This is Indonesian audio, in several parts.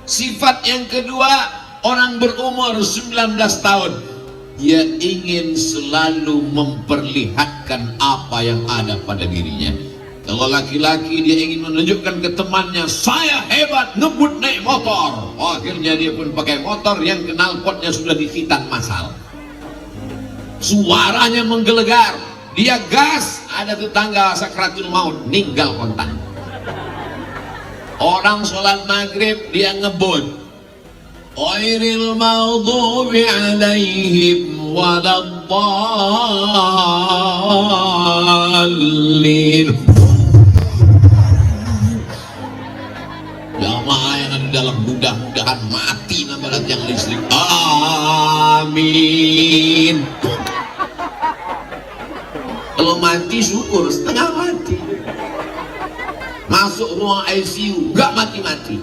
Sifat yang kedua, orang berumur 19 tahun, dia ingin selalu memperlihatkan apa yang ada pada dirinya. Kalau laki-laki, dia ingin menunjukkan ke temannya, saya hebat ngebut naik motor. Akhirnya dia pun pakai motor yang knalpotnya sudah dihitan masal, suaranya menggelegar. Dia gas, ada tetangga sakratul maut, ninggal kontak. Orang sholat maghrib, dia ngebut, ghairil maghdubi alaihim waladdallin. Jamaah yang ada dalam, mudah-mudahan mati nama yang listrik. Amin. Kalau mati syukur, setengah mati. Masuk ruang ICU, gak mati-mati.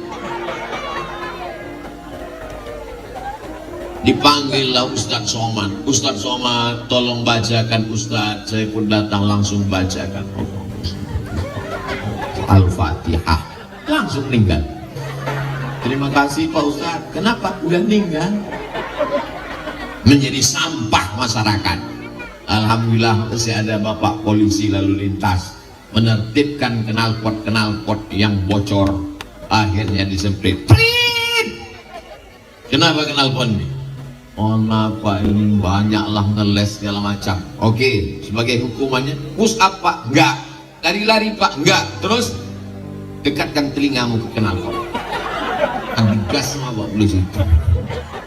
Dipanggillah Ustadz Somad. Ustadz Somad, tolong bacakan Ustadz. Saya pun datang langsung bacakan Al-Fatihah, langsung meninggal. Terima kasih Pak Ustadz. Kenapa? Udah meninggal. Menjadi sampah masyarakat. Alhamdulillah masih ada Bapak polisi lalu lintas menertibkan knalpot yang bocor, akhirnya disemprit. Kenapa knalpot ini? Mohon maaf Pak, ini banyaklah ngeles segala macam. Oke, sebagai hukumannya push up Pak? Enggak. Lari-lari Pak? Enggak. Terus dekatkan telingamu ke knalpot, digas sama Pak polisi.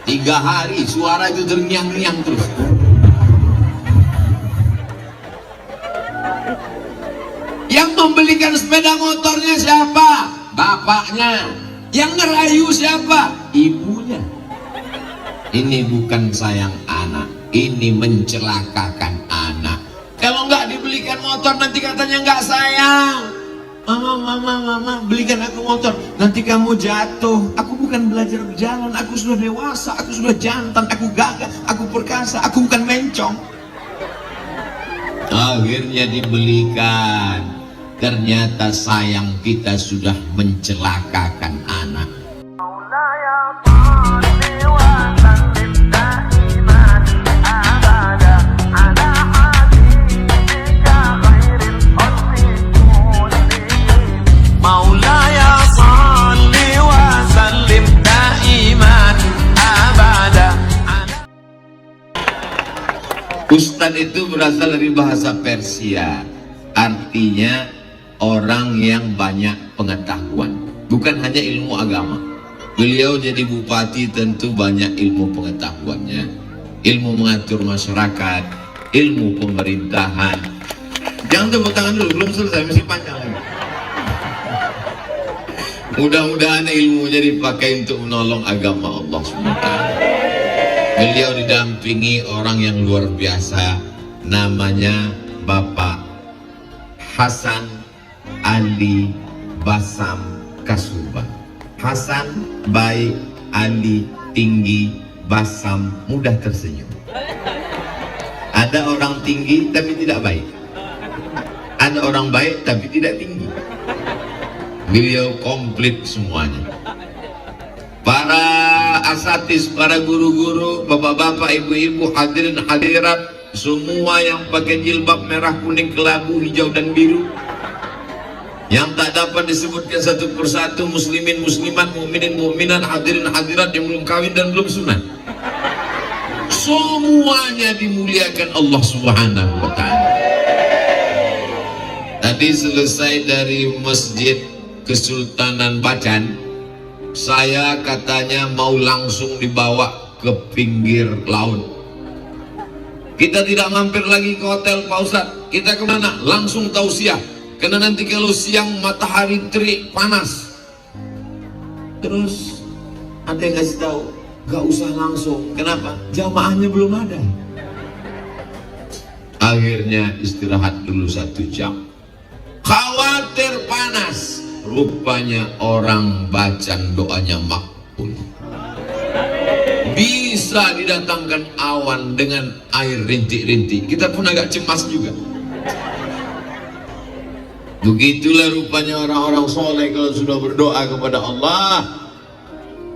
3 hari suara itu terngiang-ngiang terus. Yang membelikan sepeda motornya siapa? Bapaknya. Yang ngerayu siapa? Ibunya. Ini bukan sayang anak, ini mencelakakan anak. Kalau nggak dibelikan motor nanti katanya nggak sayang. Mama, belikan aku motor, nanti kamu jatuh. Aku bukan belajar berjalan, aku sudah dewasa, aku sudah jantan, aku gagah, aku perkasa, aku bukan mencong. Akhirnya dibelikan. Ternyata sayang kita sudah mencelakakan anak. Ustadz itu berasal dari bahasa Persia, artinya orang yang banyak pengetahuan, bukan hanya ilmu agama. Beliau jadi bupati tentu banyak ilmu pengetahuannya, ilmu mengatur masyarakat, ilmu pemerintahan. Jangan tepuk tangan dulu, belum selesai, masih panjang lagi. Mudah-mudahan ilmunya dipakai untuk menolong agama Allah SWT. Beliau didampingi orang yang luar biasa, namanya Bapak Hasan Ali Basam Kasubah. Hasan baik, Ali tinggi, Basam mudah tersenyum. Ada orang tinggi tapi tidak baik, ada orang baik tapi tidak tinggi. Beliau komplit semuanya. Para asatis, para guru-guru, bapak-bapak, ibu-ibu, hadirin hadirat, semua yang pakai jilbab merah, kuning, kelabu, hijau dan biru, yang tak dapat disebutkan satu persatu, muslimin, muslimat, mukminin, mukminat, hadirin hadirat yang belum kawin dan belum sunat, semuanya dimuliakan Allah Subhanahu wa ta'ala. Tadi selesai dari Masjid Kesultanan Bacan, saya katanya mau langsung dibawa ke pinggir laut. Kita tidak mampir lagi ke hotel Pak Ustadz. Kita kemana? Langsung tausiah. Karena nanti kalau siang matahari terik panas. Terus ada yang kasih tahu, gak usah langsung. Kenapa? Jamaahnya belum ada. Akhirnya istirahat dulu 1 jam. Khawatir panas. Rupanya orang bacaan doanya makbul. Bisa didatangkan awan dengan air rintik-rintik. Kita pun agak cemas juga. Begitulah rupanya orang-orang soleh kalau sudah berdoa kepada Allah.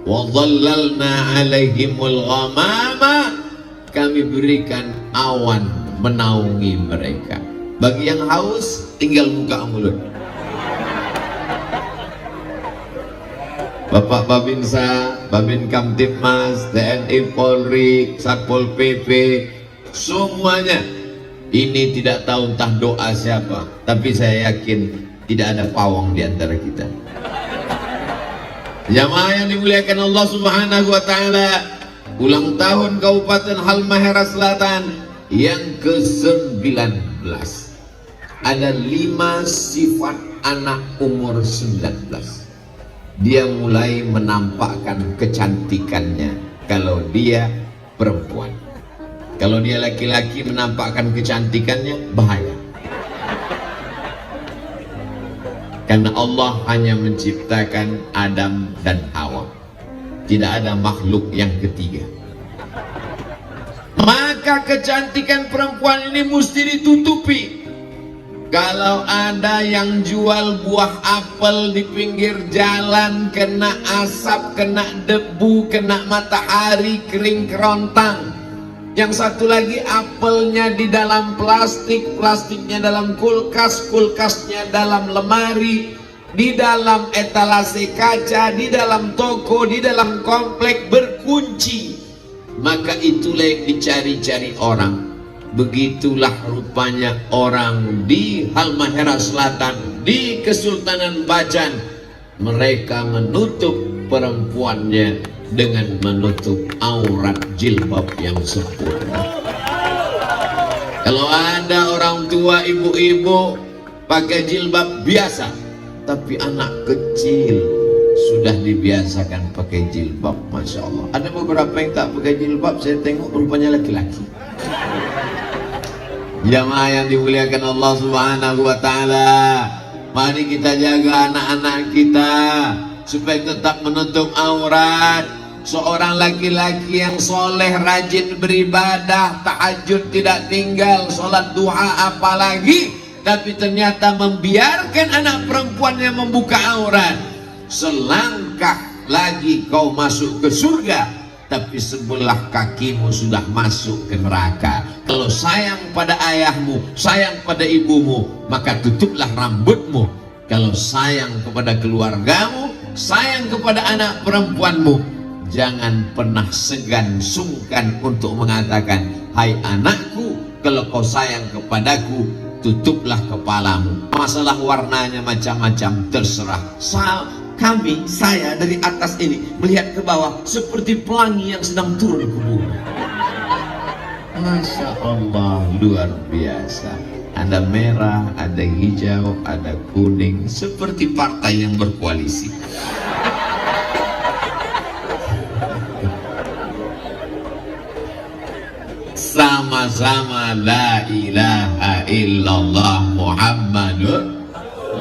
wa dhallalna 'alaihimul ghamama, kami berikan awan menaungi mereka. Bagi yang haus tinggal buka mulut. Bapak Babinsa, Babin Kamtibmas, TNI, Polri, Satpol PP, semuanya ini tidak tahu entah doa siapa, tapi saya yakin tidak ada pawang di antara kita. Jamaah yang dimuliakan Allah Subhanahu wa taala, ulang tahun Kabupaten Halmahera Selatan yang ke-19. Ada 5 sifat anak umur 19. Dia mulai menampakkan kecantikannya kalau dia perempuan. Kalau dia laki-laki menampakkan kecantikannya, bahaya. Karena Allah hanya menciptakan Adam dan Hawa. Tidak ada makhluk yang ketiga. Maka kecantikan perempuan ini mesti ditutupi. Kalau ada yang jual buah apel di pinggir jalan, kena asap, kena debu, kena matahari, kering kerontang. Yang satu lagi apelnya di dalam plastik, plastiknya dalam kulkas, kulkasnya dalam lemari, di dalam etalase kaca, di dalam toko, di dalam komplek berkunci. Maka itulah yang dicari-cari orang. Begitulah rupanya orang di Halmahera Selatan, di Kesultanan Bacan. Mereka menutup perempuannya dengan menutup aurat jilbab yang sempurna. Kalau ada orang tua, ibu-ibu pakai jilbab biasa, tapi anak kecil sudah dibiasakan pakai jilbab, Masya Allah. Ada beberapa yang tak pakai jilbab, saya tengok rupanya laki-laki. Jamaah yang dimuliakan Allah Subhanahu wa taala, mari kita jaga anak-anak kita supaya tetap menutup aurat. Seorang laki-laki yang soleh, rajin beribadah, tahajud tidak tinggal, sholat duha apalagi, tapi ternyata membiarkan anak perempuannya membuka aurat. Selangkah lagi kau masuk ke surga, tapi sebelah kakimu sudah masuk ke neraka. Kalau sayang pada ayahmu, sayang pada ibumu, maka tutuplah rambutmu. Kalau sayang kepada keluargamu, sayang kepada anak perempuanmu, jangan pernah segan sungkan untuk mengatakan, hai anakku, kalau kau sayang kepadaku, tutuplah kepalamu. Masalah warnanya macam-macam, terserah. Saya dari atas ini melihat ke bawah seperti pelangi yang sedang turun ke bumi. Masya Allah, luar biasa. Ada merah, ada hijau, ada kuning, seperti partai yang berkoalisi. Sama-sama la ilaha illallah Muhammadur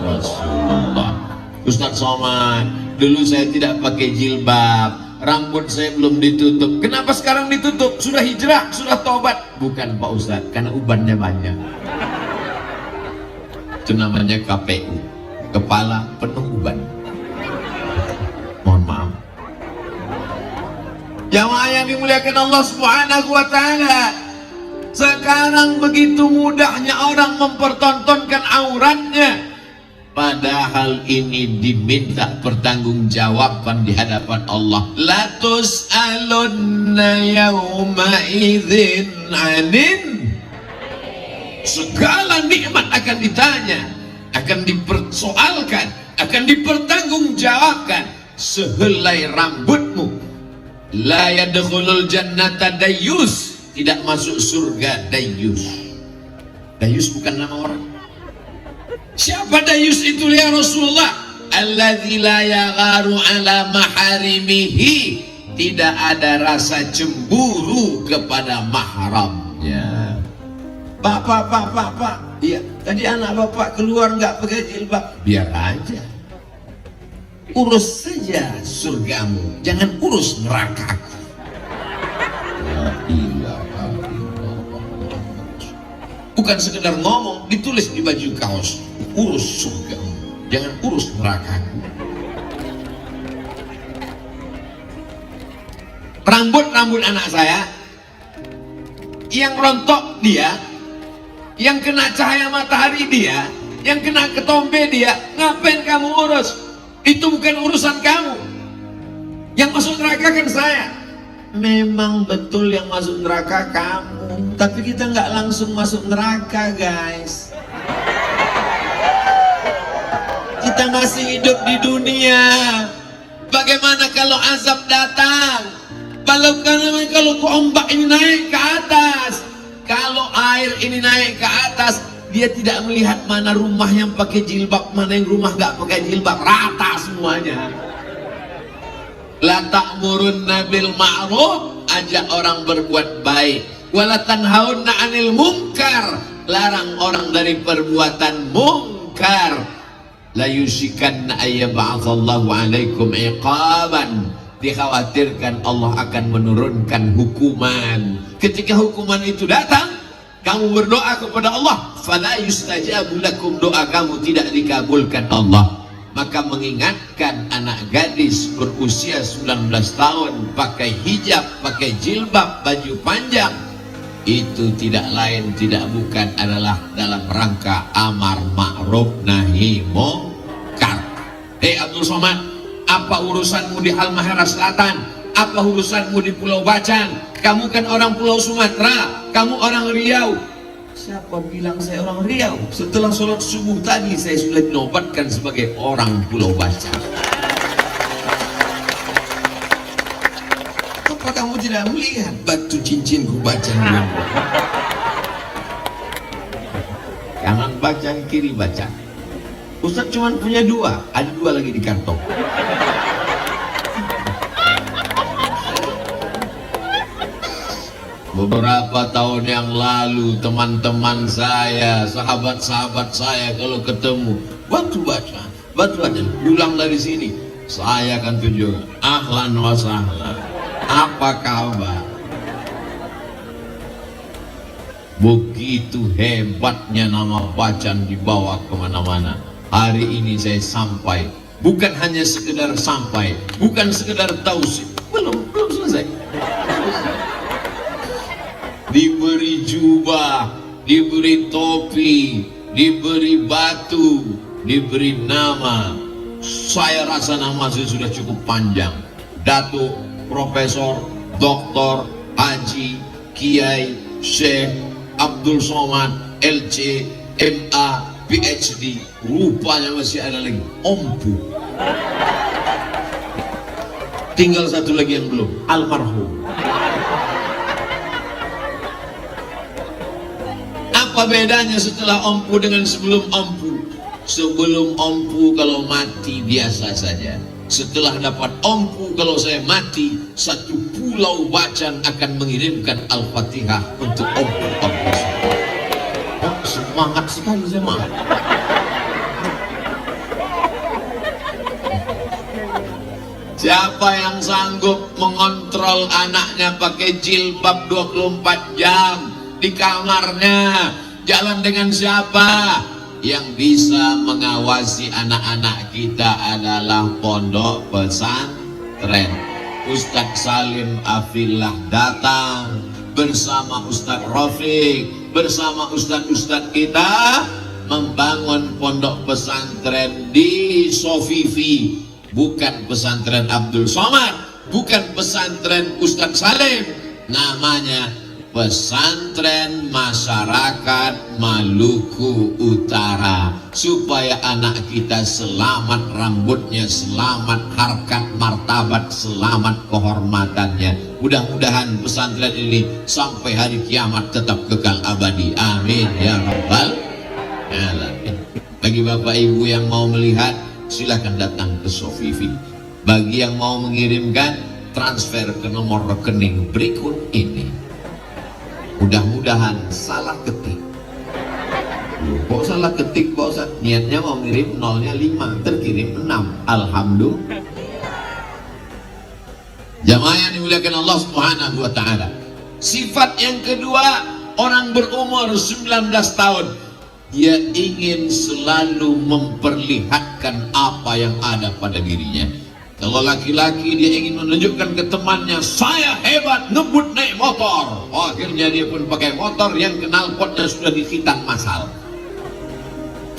Rasulullah. Ustaz Somad, dulu saya tidak pakai jilbab, rambut saya belum ditutup. Kenapa sekarang ditutup? Sudah hijrah, sudah tobat. Bukan Pak Ustaz, karena ubannya banyak. Itu namanya KPU, kepala penuh uban. Mohon maaf. Jamaah yang dimuliakan Allah Subhanahu wa taala, sekarang begitu mudahnya orang mempertontonkan auratnya. Padahal ini diminta pertanggungjawaban di hadapan Allah. La tus'alunna yawma idzin 'anin. Segala nikmat akan ditanya, akan dipersoalkan, akan dipertanggungjawabkan. Sehelai rambutmu. La yadkhulul jannata dayyus. Tidak masuk surga dayyus. Dayyus bukan nama orang. Siapa dayus itu ya Rasulullah? Alladzi la yagharu ala maharimihi. Tidak ada rasa cemburu kepada mahramnya. Pak. Iya, tadi anak bapak keluar nggak pakai jilbab. Biar aja. Urus saja surgamu, jangan urus nerakaku. La ilaha illallah. Bukan sekedar ngomong, ditulis di baju kaos. Urus surgamu, jangan urus nerakaku. rambut anak saya, yang rontok dia, yang kena cahaya matahari dia, yang kena ketombe dia. Ngapain kamu urus? Itu bukan urusan kamu. Yang masuk neraka kan saya. Memang betul yang masuk neraka kamu, tapi kita nggak langsung masuk neraka, guys. Kita masih hidup di dunia. Bagaimana kalau azab datang? Kalau ombak ini naik ke atas, kalau air ini naik ke atas, dia tidak melihat mana rumah yang pakai jilbab, mana yang rumah nggak pakai jilbab, rata semuanya. La ta'murunna bil ma'ruf, ajak orang berbuat baik. Wala tanhauna 'anil munkar, larang orang dari perbuatan mungkar. La yusikanna ayyab'atsallahu 'alaikum iqaban, dikhawatirkan Allah akan menurunkan hukuman. Ketika hukuman itu datang, kamu berdoa kepada Allah, fala yustajabu lakum, doa kamu tidak dikabulkan Allah. Maka mengingatkan anak gadis berusia 19 tahun pakai hijab, pakai jilbab, baju panjang, itu tidak lain tidak bukan adalah dalam rangka amar ma'ruf nahi munkar. Hei Abdul Somad, apa urusanmu di Halmahera Selatan? Apa urusanmu di Pulau Bacan? Kamu kan orang Pulau Sumatera, kamu orang Riau. Siapa bilang saya orang Riau? Setelah sholat subuh tadi saya sudah dinobatkan sebagai orang Pulau Bacan. Apa kamu tidak melihat batu cincinku Bacan? Kanan Bacan, kiri Bacan. Ustaz cuma punya dua, ada dua lagi di kantong. Beberapa tahun yang lalu teman-teman saya, sahabat-sahabat saya kalau ketemu batu baca, pulang dari sini, saya akan tunjuk ahlan wa sahlan, apa kabar? Begitu hebatnya nama Bacan dibawa kemana-mana. Hari ini saya sampai, bukan hanya sekedar sampai, bukan sekedar tausif, belum selesai. Diberi jubah, diberi topi, diberi batu, diberi nama. Saya rasa nama saya sudah cukup panjang. Datuk, Profesor, Doktor, Haji, Kiai, Syekh, Abdul Somad, LC, MA, PhD. Rupanya masih ada lagi, Ompu. Tinggal satu lagi yang belum, almarhum. Apa bedanya setelah Ompu dengan sebelum Ompu? Sebelum Ompu kalau mati biasa saja. Setelah dapat Ompu kalau saya mati, satu pulau Bacan akan mengirimkan Al-Fatihah untuk Ompu. Oh, semangat sekali saya. Siapa yang sanggup mengontrol anaknya pakai jilbab 24 jam di kamarnya? Jalan dengan siapa? Yang bisa mengawasi anak-anak kita adalah pondok pesantren. Ustadz Salim Afillah datang bersama Ustadz Rafiq, bersama Ustadz-Ustadz kita membangun pondok pesantren di Sofifi. Bukan pesantren Abdul Somad, bukan pesantren Ustadz Salim, namanya Pesantren Masyarakat Maluku Utara, supaya anak kita selamat rambutnya, selamat harkat martabat, selamat kehormatannya. Mudah-mudahan pesantren ini sampai hari kiamat tetap kekal abadi. Amin ya rabbal alamin. Bagi bapak ibu yang mau melihat, silakan datang ke Sofifi. Bagi yang mau mengirimkan, transfer ke nomor rekening berikut ini. Mudah-mudahan salah ketik. Kok salah ketik Pak Ustaz? Niatnya mau ngirim nolnya 5, terkirim 6. Alhamdulillah. Jamaah yang dimuliakan Allah Subhanahu wa taala. Sifat yang kedua, orang berumur 19 tahun, dia ingin selalu memperlihatkan apa yang ada pada dirinya. Kalau laki-laki dia ingin menunjukkan ke temannya, saya hebat ngebut naik motor. Akhirnya dia pun pakai motor yang knalpotnya sudah dikhitan masal.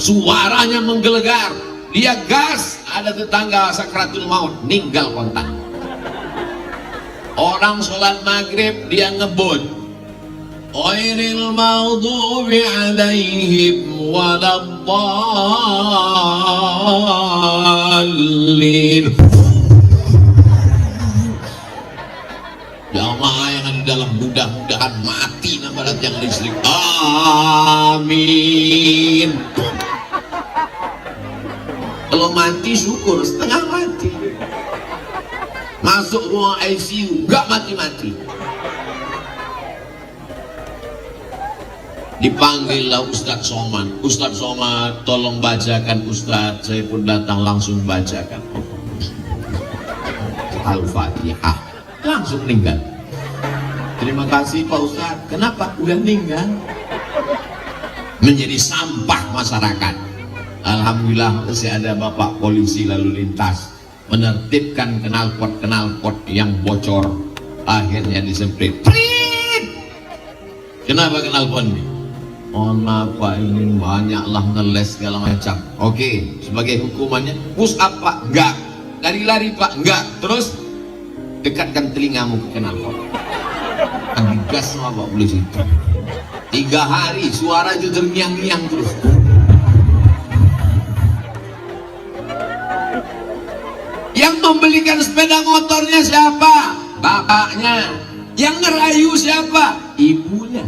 Suaranya menggelegar. Dia gas, ada tetangga sakratul maut, ninggal kontak. Orang sholat maghrib dia ngebut. Ghairil maghdubi alaihim waladdallin. Jamaah yang ada di dalam mudah-mudahan mati nama yang listrik. Amin. Kalau mati syukur, setengah mati. Masuk ruang ICU, nggak mati-mati. Dipanggillah Ustadz Somad. Ustadz Somad, tolong bacakan Ustadz. Saya pun datang langsung bacakan Al-Fatihah. Langsung meninggal. Terima kasih Pak Ustadz. Kenapa? Udah meninggal. Menjadi sampah masyarakat. Alhamdulillah masih ada Bapak polisi lalu lintas menertibkan knalpot yang bocor. Akhirnya disemprit. Kenapa knalpot ini? Oh Pak, ini banyaklah ngeles segala macam. Oke, sebagai hukumannya push up Pak? Enggak. Lari-lari Pak? Enggak. Terus dekatkan telingamu ke knalpot. Digas sama Pak polisi. 3 hari suara itu terngiang-ngiang terus. Yang membelikan sepeda motornya siapa? Bapaknya. Yang ngerayu siapa? Ibunya.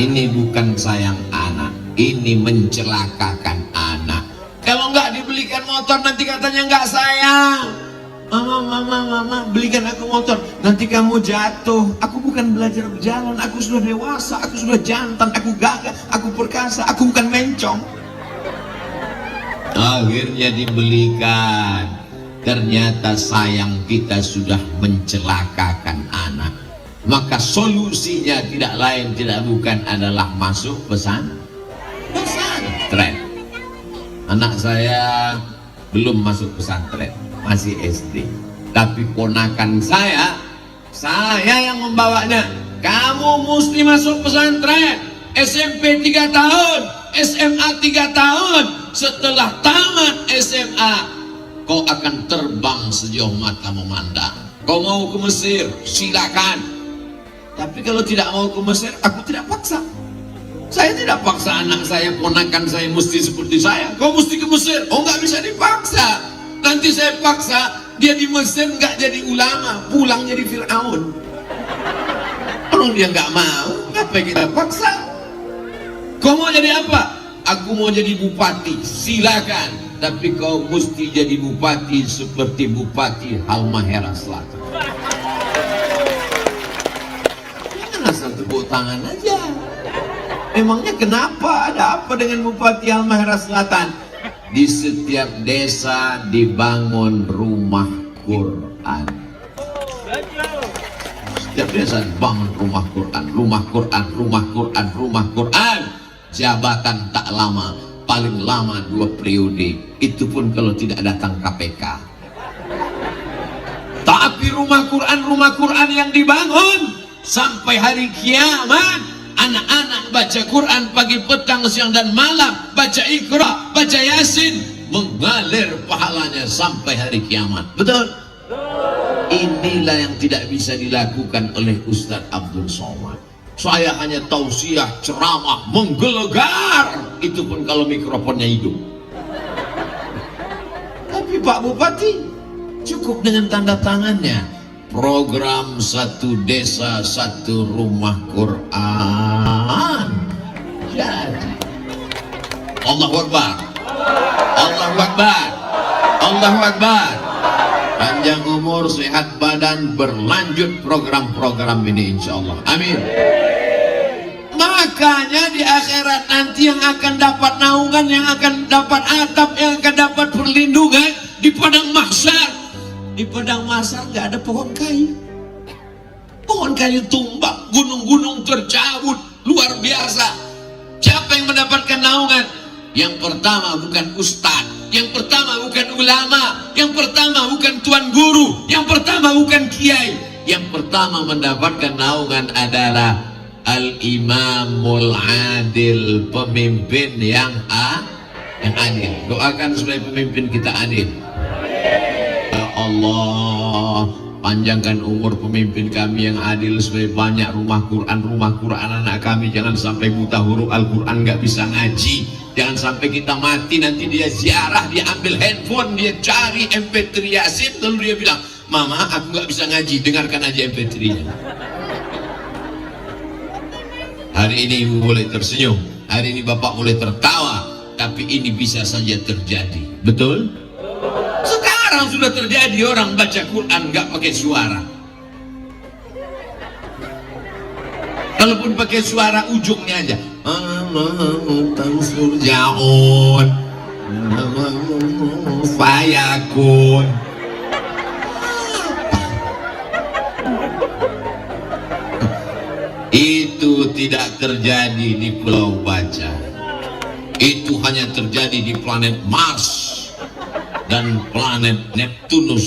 Ini bukan sayang anak, ini mencelakakan anak. Kalau nggak dibelikan motor nanti katanya nggak sayang. Mama, belikan aku motor. Nanti kamu jatuh. Aku bukan belajar berjalan, aku sudah dewasa, aku sudah jantan, aku gagah, aku perkasa, aku bukan mencong. Akhirnya dibelikan. Ternyata sayang kita sudah mencelakakan anak. Maka solusinya tidak lain tidak bukan adalah masuk pesantren. Anak saya belum masuk pesantren, masih SD. Tapi ponakan saya yang membawanya. Kamu mesti masuk pesantren. SMP 3 tahun, SMA 3 tahun. Setelah tamat SMA, kau akan terbang sejauh mata memandang. Kau mau ke Mesir, silakan. Tapi kalau tidak mau ke Mesir, aku tidak paksa. Saya tidak paksa anak saya, ponakan saya mesti seperti saya. Kau mesti ke Mesir. Oh, nggak bisa dipaksa. Nanti saya paksa, dia di Mesir nggak jadi ulama, pulang jadi Fir'aun. Kalau dia nggak mau, apa kita paksa? Kau mau jadi apa? Aku mau jadi bupati, silakan. Tapi kau mesti jadi bupati seperti Bupati Halmahera Selatan. Jangan asal tepuk tangan aja. Memangnya kenapa? Ada apa dengan Bupati Halmahera Selatan? Di setiap desa dibangun rumah Quran. Setiap desa dibangun rumah Quran, rumah Quran, rumah Quran, rumah Quran. Jabatan tak lama, paling lama 2 periode. Itu pun kalau tidak datang KPK. Tapi rumah Quran yang dibangun sampai hari kiamat, anak-anak baca Quran pagi, petang, siang dan malam, baca Iqra, baca Yasin, mengalir pahalanya sampai hari kiamat. Betul? Inilah yang tidak bisa dilakukan oleh Ustadz Abdul Somad. Saya hanya tausiah, ceramah, menggelegar. Itu pun kalau mikrofonnya hidup. Tapi Pak Bupati cukup dengan tanda tangannya. Program 1 desa 1 rumah Quran. Jadi Allahu Akbar, Allahu Akbar, Allahu Akbar. Panjang umur, sehat badan, berlanjut program-program ini insyaallah. Amin. Makanya di akhirat nanti yang akan dapat naungan, yang akan dapat atap, yang akan dapat perlindungan di padang mahsyar. Di padang mahsyar nggak ada pohon kayu. Pohon kayu tumbang, gunung-gunung tercabut, luar biasa. Siapa yang mendapatkan naungan? Yang pertama bukan ustadz, Yang pertama bukan ulama, yang pertama bukan tuan guru, yang pertama bukan kiai. Yang pertama mendapatkan naungan adalah al-imamul adil, pemimpin yang adil. Doakan supaya pemimpin kita adil. Ya Allah, panjangkan umur pemimpin kami yang adil supaya banyak rumah Quran anak kami. Jangan sampai buta huruf Al-Quran nggak bisa ngaji. Jangan sampai kita mati nanti dia ziarah, dia ambil handphone, dia cari MP3 Yasin, lalu dia bilang, Mama aku nggak bisa ngaji, dengarkan aja MP3-nya. Hari ini ibu boleh tersenyum, hari ini bapak boleh tertawa, tapi ini bisa saja terjadi. Betul? Sekarang sudah terjadi orang baca Quran nggak pakai suara. Kalaupun pakai suara ujungnya aja. Tansur jaun, fayakun. Itu tidak terjadi di Pulau Baca. Itu hanya terjadi di planet Mars dan planet Neptunus.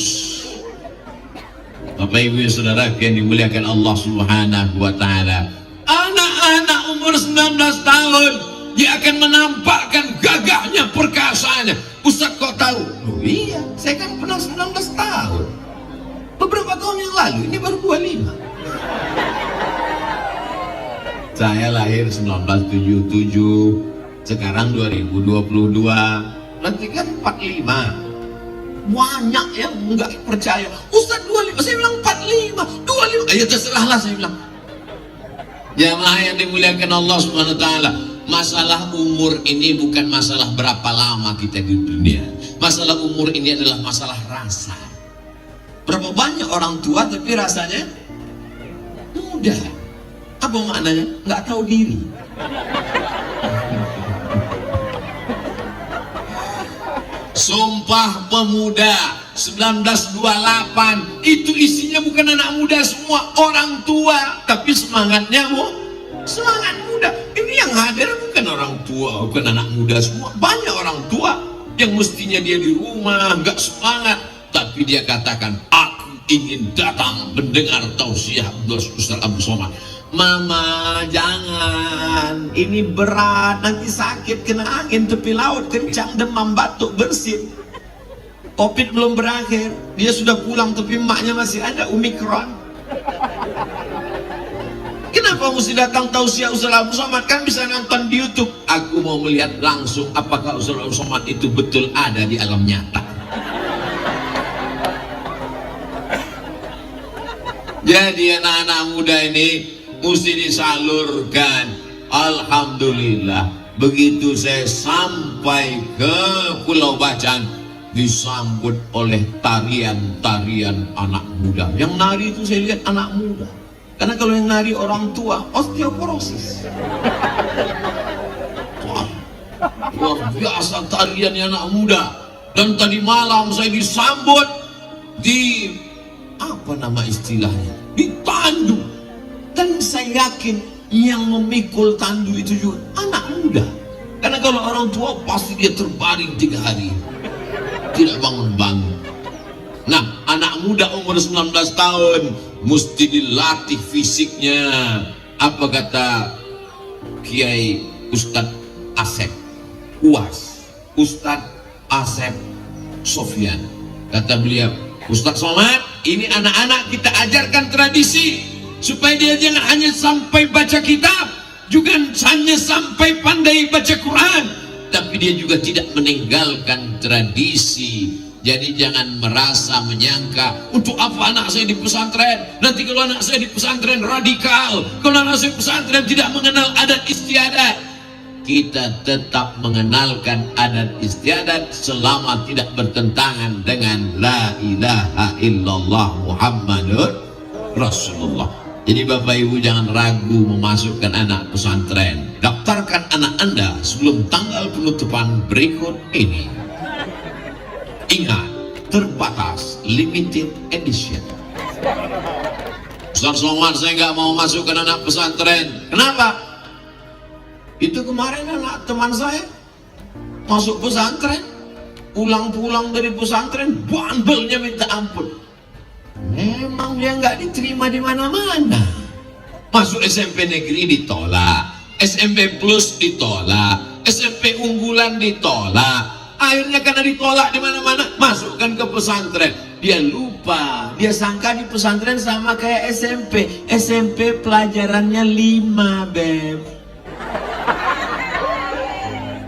Bapak Ibu Saudara yang dimuliakan Allah Subhanahu wa taala, anak-anak umur 19 tahun dia akan menampakkan gagahnya, perkasaannya. Ustaz kok tahu? Oh iya, saya kan pernah 19 tahun. Beberapa tahun yang lalu, ini baru 25. Saya lahir 1977, sekarang 2022, berarti kan 45. Banyak yang nggak percaya. Ustaz 25, saya bilang 45, 25. Ya terserahlah saya bilang. Jamaah yang dimuliakan Allah Subhanahu wa taala, masalah umur ini bukan masalah berapa lama kita di dunia. Masalah umur ini adalah masalah rasa. Berapa banyak orang tua tapi rasanya muda. Apa maknanya? Nggak tahu diri. Sumpah Pemuda 1928 itu isinya bukan anak muda semua, orang tua, tapi semangatnya semangat muda. Ini yang hadir bukan orang tua, bukan anak muda semua. Banyak orang tua yang mestinya dia di rumah nggak semangat, tapi dia katakan aku ingin datang mendengar tausiah Ustaz Abdul Somad. Mama jangan, ini berat, nanti sakit, kena angin tepi laut kencang, demam, batuk, bersin. Covid belum berakhir, dia sudah pulang tapi emaknya masih ada Omikron. Kenapa mesti datang tausiah Ustaz Abdul Somad? Kan bisa nonton di YouTube. Aku mau melihat langsung apakah Ustaz Abdul Somad itu betul ada di alam nyata. Jadi anak-anak muda ini mesti disalurkan. Alhamdulillah, begitu saya sampai ke Pulau Bacan, disambut oleh tarian-tarian anak muda. Yang nari itu saya lihat anak muda, karena kalau yang nari orang tua osteoporosis. Wah, luar biasa tariannya anak muda. Dan tadi malam saya disambut di apa nama istilahnya, di tandu. Dan saya yakin yang memikul tandu itu juga anak muda. Karena kalau orang tua pasti dia terbaring 3 hari, tidak bangun-bangun. Nah, anak muda umur 19 tahun mesti dilatih fisiknya. Apa kata Kiai Ustadz Asep UAS, Ustadz Asep Sofyan? Kata beliau, Ustadz Somad, ini anak-anak kita ajarkan tradisi supaya dia jangan hanya sampai baca kitab, juga hanya sampai pandai baca Quran, tapi dia juga tidak meninggalkan tradisi. Jadi jangan merasa menyangka, untuk apa anak saya di pesantren? Nanti kalau anak saya di pesantren radikal, kalau anak saya di pesantren tidak mengenal adat istiadat. Kita tetap mengenalkan adat istiadat selama tidak bertentangan dengan la ilaha illallah Muhammadur Rasulullah. Jadi Bapak Ibu jangan ragu memasukkan anak pesantren. Daftarkan anak Anda sebelum tanggal penutupan berikut ini. Ingat, terbatas, limited edition. Ustaz Somad, saya nggak mau masukkan anak pesantren. Kenapa? Itu kemarin anak teman saya masuk pesantren, pulang dari pesantren bandelnya minta ampun. Memang dia nggak diterima di mana-mana. Masuk SMP negeri ditolak, SMP plus ditolak, SMP unggulan ditolak. Akhirnya karena ditolak di mana-mana, masukkan ke pesantren. Dia lupa, dia sangka di pesantren sama kayak SMP. SMP pelajarannya 5, Beb.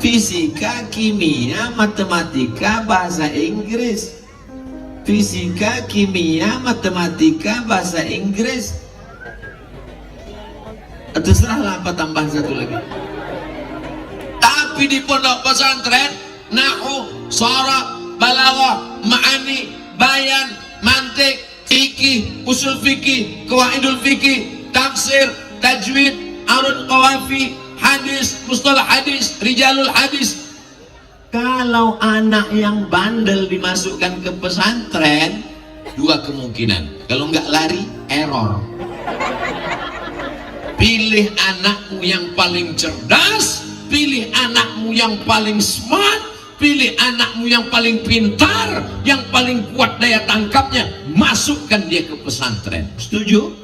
Fisika, kimia, matematika, bahasa Inggris. Fisika, kimia, matematika, bahasa Inggris. Terserahlah apa tambahan satu lagi. Tapi di pondok pesantren, nahwu, sharaf, balaghah, ma'ani, bayan, mantik, fikih, usul fikih, qawaidul fikih, tafsir, tajwid, arud qawafi, hadis, mustalah hadis, rijalul hadis. Kalau anak yang bandel dimasukkan ke pesantren, dua kemungkinan. Kalau nggak lari, error. Pilih anakmu yang paling cerdas, pilih anakmu yang paling smart, pilih anakmu yang paling pintar, yang paling kuat daya tangkapnya, masukkan dia ke pesantren. Setuju?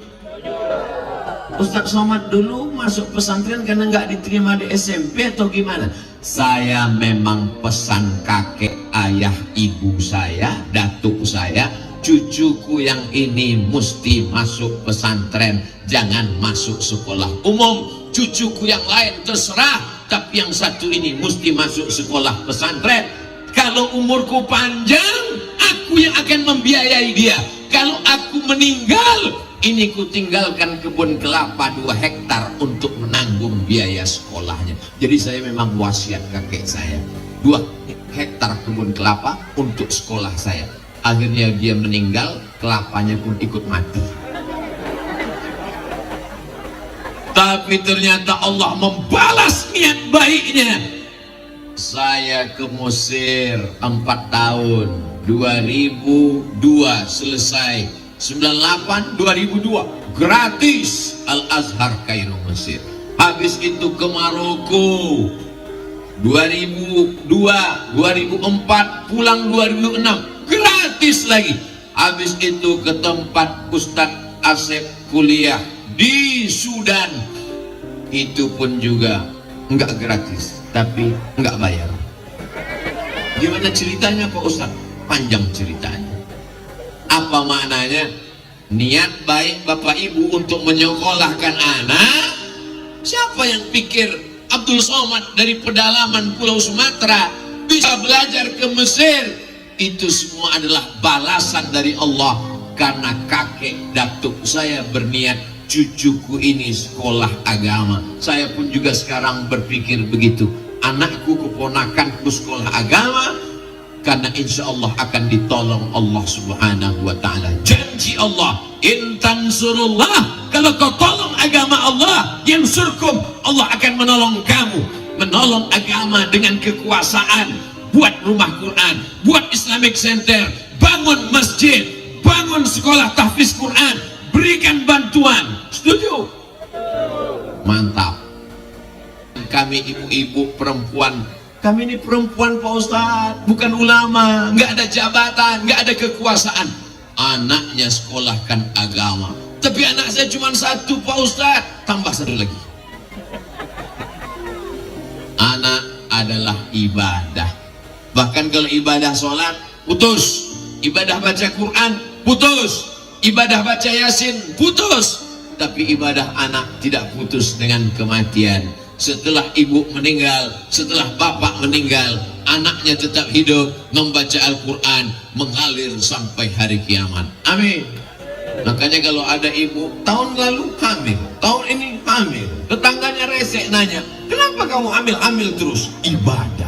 Ustaz Somad dulu masuk pesantren karena nggak diterima di SMP atau gimana? Saya memang pesan kakek, ayah, ibu saya, datuk saya, cucuku yang ini mesti masuk pesantren, jangan masuk sekolah umum. Cucuku yang lain terserah, tapi yang satu ini mesti masuk sekolah pesantren. Kalau umurku panjang, aku yang akan membiayai dia. Kalau aku meninggal, ini ku tinggalkan kebun kelapa 2 hektar untuk menanggung biaya sekolahnya. Jadi saya memang wasiat kakek saya, 2 hektar kebun kelapa untuk sekolah saya. Akhirnya dia meninggal, kelapanya pun ikut mati. Tapi ternyata Allah membalas niat baiknya. Saya ke Mesir 4 tahun, 2002 selesai. 98 2002 gratis Al-Azhar Kairo Mesir. Habis itu ke Maroko 2002 2004 pulang 2006 gratis lagi. Habis itu ke tempat Ustadz Asep kuliah di Sudan, itu pun juga enggak gratis tapi enggak bayar. Gimana ceritanya Pak Ustadz? Panjang ceritanya. Apa maknanya? Niat baik Bapak Ibu untuk menyekolahkan anak. Siapa yang pikir Abdul Somad dari pedalaman Pulau Sumatera bisa belajar ke Mesir? Itu semua adalah balasan dari Allah, karena kakek datuk saya berniat cucuku ini sekolah agama. Saya pun juga sekarang berpikir begitu. Anakku, keponakanku sekolah agama, karena insya Allah akan ditolong Allah subhanahu wa ta'ala. Janji Allah, in tansurullah, kalau kau tolong agama Allah, yansurkum, Allah akan menolong kamu. Menolong agama dengan kekuasaan. Buat rumah Quran, buat Islamic Center, bangun masjid, bangun sekolah tahfiz Quran, berikan bantuan. Setuju? Mantap. Kami ibu-ibu perempuan, kami ini perempuan Pak Ustadz, bukan ulama, nggak ada jabatan, nggak ada kekuasaan. Anaknya sekolahkan agama. Tapi anak saya cuma 1 Pak Ustadz, tambah 1 lagi. Anak adalah ibadah. Bahkan kalau ibadah sholat putus, ibadah baca Quran putus, ibadah baca Yasin putus. Tapi ibadah anak tidak putus dengan kematian. Setelah ibu meninggal, setelah bapak meninggal, anaknya tetap hidup membaca Al-Quran, mengalir sampai hari kiamat. Amin. Makanya kalau ada ibu tahun lalu hamil, tahun ini hamil, tetangganya resek nanya, kenapa kamu hamil terus? Ibadah.